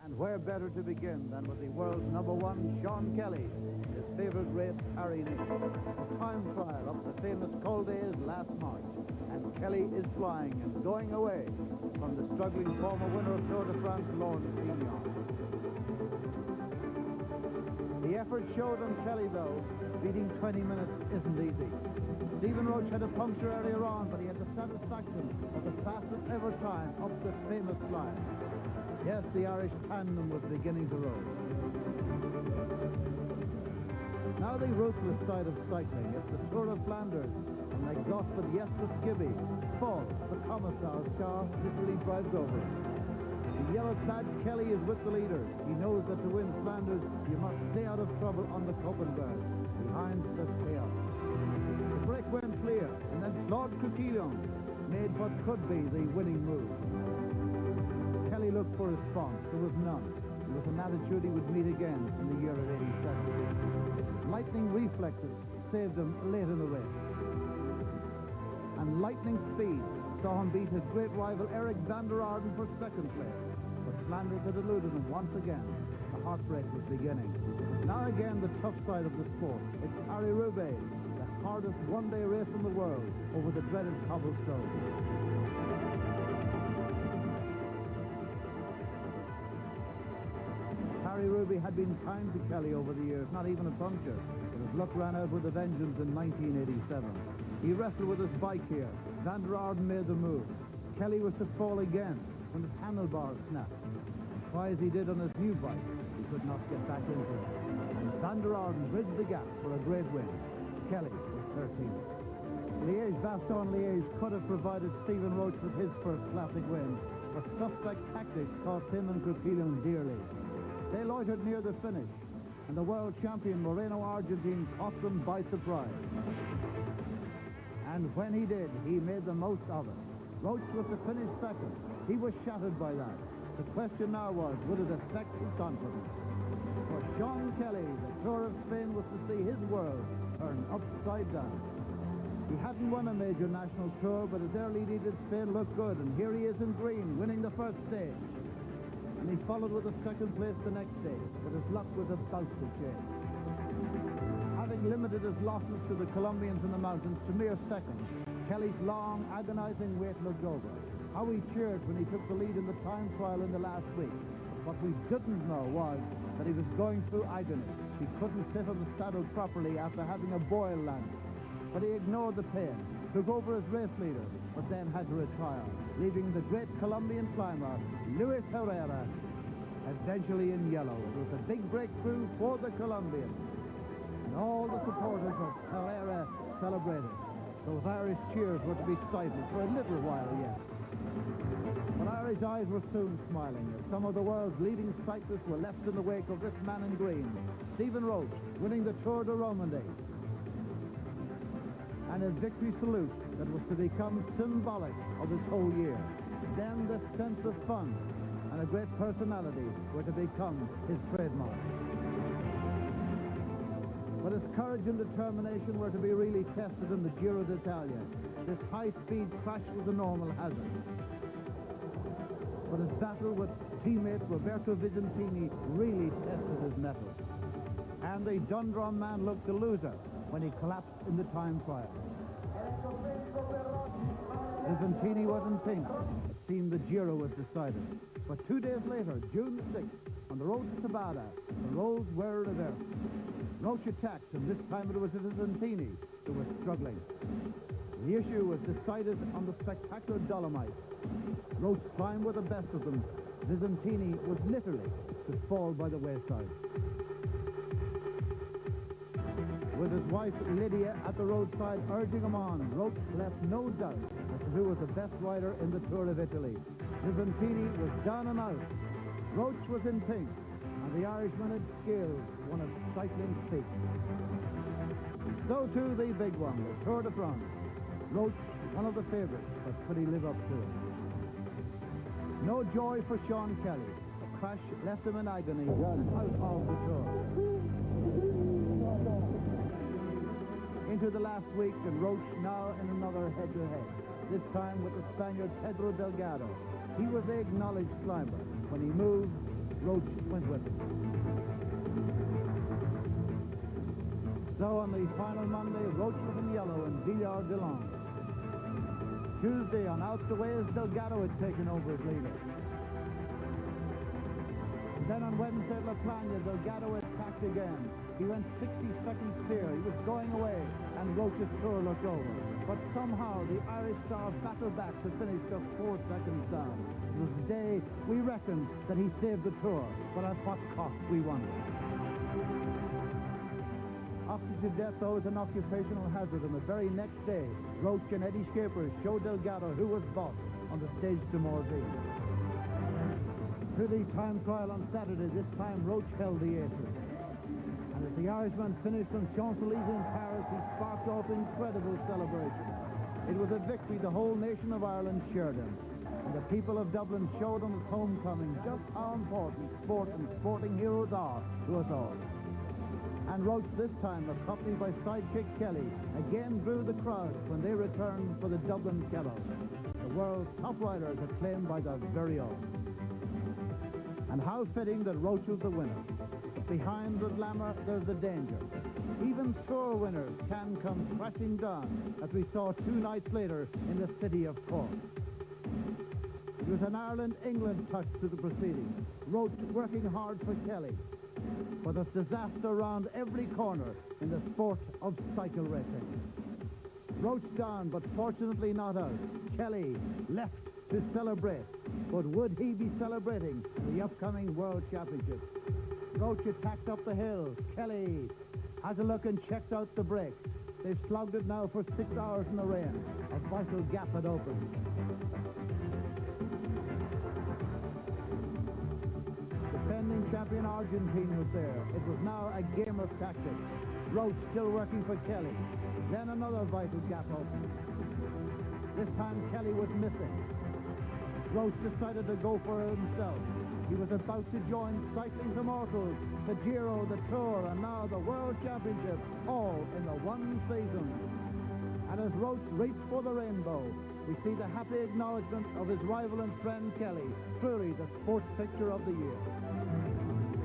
And where better to begin than with the world's #1, Sean Kelly, his favourite race, Harry Nick. A time trial up the famous Col d'Aise last March, and Kelly is flying and going away from the struggling former winner of Tour de France, Laurens Fignon. The effort showed on Kelly, though. Beating 20 minutes isn't easy. Stephen Roche had a puncture earlier on, but he had the satisfaction of the fastest ever time up the famous line. Yes, the Irish tandem was beginning to roll. Now the ruthless side of cycling. It's the Tour of Flanders, and exhausted Jesper Skibby falls. The Commissar's car literally drives over him. The yellow-clad Kelly is with the leaders. He knows that to win Flanders, you must stay out of trouble on the Koppenberg. Behind the chaos. The break went clear, and then Claude Coquillon made what could be the winning move. Kelly looked for response. There was none. It was an attitude he would meet again in the year of '87. Lightning reflexes saved him late in the race. And lightning speed saw him beat his great rival Eric van der Arden for second place. But Flanders had eluded him once again. The heartbreak was beginning. Now again, the tough side of the sport. It's Paris-Roubaix, the hardest one-day race in the world, over the dreaded cobblestone. Paris-Roubaix had been kind to Kelly over the years, not even a puncture. But his luck ran out with a vengeance in 1987. He wrestled with his bike here. Van der Arden made the move. Kelly was to fall again when his handlebars snapped. Try as he did on his new bike, he could not get back into it. And Van der Arden bridged the gap for a great win. Kelly was 13th. Liège-Bastogne-Liège could have provided Stephen Roche with his first classic win, but suspect tactics cost him and Coquillon dearly. They loitered near the finish, and the world champion Moreno Argentin caught them by surprise. And when he did, he made the most of it. Roche was to finish second. He was shattered by that. The question now was, would it affect his confidence? For Sean Kelly, the Tour of Spain was to see his world turn upside down. He hadn't won a major national tour, but his early lead in Spain looked good, and here he is in green, winning the first stage. And he followed with a second place the next stage, but his luck was about to change. Having limited his losses to the Colombians in the mountains to mere seconds, Kelly's long, agonizing wait looked over. How he cheered when he took the lead in the time trial in the last week. What we didn't know was that he was going through agony. He couldn't sit on the saddle properly after having a boil landed. But he ignored the pain, took over as race leader, but then had to retire, leaving the great Colombian climber, Luis Herrera, eventually in yellow. It was a big breakthrough for the Colombians. And all the supporters of Herrera celebrated. Those Irish cheers were to be stifled for a little while yet. But Irish eyes were soon smiling as some of the world's leading cyclists were left in the wake of this man in green, Stephen Roche, winning the Tour de Romandie. And a victory salute that was to become symbolic of his whole year. Then the sense of fun and a great personality were to become his trademark. But his courage and determination were to be really tested in the Giro d'Italia. This high-speed crash was a normal hazard. But his battle with teammate Roberto Visentini really tested his mettle. And the Dundrum man looked a loser when he collapsed in the time trial. Visentini was in pink. It seemed the Giro was decided. But 2 days later, June 6th, on the road to Tabada, the roles were reversed. Roche attacked, and this time it was Visentini who was struggling. The issue was decided on the spectacular Dolomites. Roche climbed with the best of them. Visentini was literally to fall by the wayside. With his wife Lydia at the roadside urging him on, Roche left no doubt as to who was the best rider in the Tour of Italy. Visentini was down and out. Roche was in pink, and the Irishman had skills, one of cycling's peak. So too the big one, the Tour de France. Roche, one of the favourites, but could he live up to it? No joy for Sean Kelly. The crash left him in agony and out of the Tour. Into the last week, and Roche now in another head-to-head, this time with the Spaniard Pedro Delgado. He was the acknowledged climber. When he moved, Roach went with him. So on the final Monday, Roach was in yellow and Villard Delong. Tuesday, on out the ways, Delgado had taken over as leader. And then on Wednesday at La Plagne, Delgado attacked again. He went 60 seconds clear. He was going away, and Roach's Tour looked over. But somehow the Irish star battled back to finish just 4 seconds down. It was the day we reckoned that he saved the Tour, but at what cost, we wonder. Oxygen death, though, is an occupational hazard, and the very next day, Roach and Eddie Schapers showed Delgado who was boss on the stage to Morzine. Through the time trial on Saturday, this time Roach held the aces. And as the Irishman finished on Champs-Élysées in Paris, he sparked off incredible celebration. It was a victory the whole nation of Ireland shared in. And the people of Dublin showed on its homecoming just how important sport and sporting heroes are to us all. And Roach, this time accompanied by sidekick Kelly, again drew the crowd when they returned for the Dublin Kellows, the world's top riders acclaimed by their very own. And how fitting that Roach was the winner. But behind the glamour, there's the danger. Even Tour winners can come crashing down, as we saw 2 nights later in the city of Cork. It was an Ireland-England touch to the proceedings. Roach working hard for Kelly. But there's disaster around every corner in the sport of cycle racing. Roach down, but fortunately not out. Kelly left to celebrate. But would he be celebrating the upcoming World Championship? Roach attacked up the hill. Kelly has a look and checked out the brakes. They've slogged it now for 6 hours in the rain. A vital gap had opened. Defending champion Argentine was there. It was now a game of tactics. Roach still working for Kelly. Then another vital gap opened. This time Kelly was missing. Roach decided to go for it himself. He was about to join Cycling's Immortals, the Giro, the Tour, and now the World Championship, all in the one season. And as Roach reached for the rainbow, we see the happy acknowledgement of his rival and friend Kelly, truly the sports picture of the year.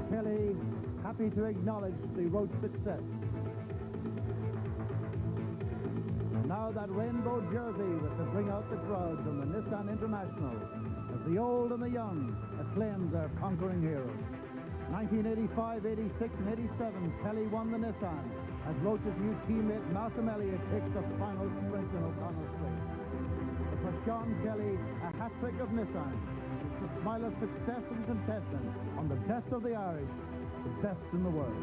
Kelly, happy to acknowledge the Roach success. Now that rainbow jersey was to bring out the crowds on the Nissan International, as the old and the young acclaimed their conquering heroes. 1985, 86, and 87, Kelly won the Nissan, as Roach's new teammate Malcolm Elliott takes the final sprint in O'Connell Straight. But for Sean Kelly, a hat-trick of Nissan. It's the smile of success and contentment on the best of the Irish, the best in the world.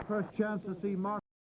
First chance to see Mark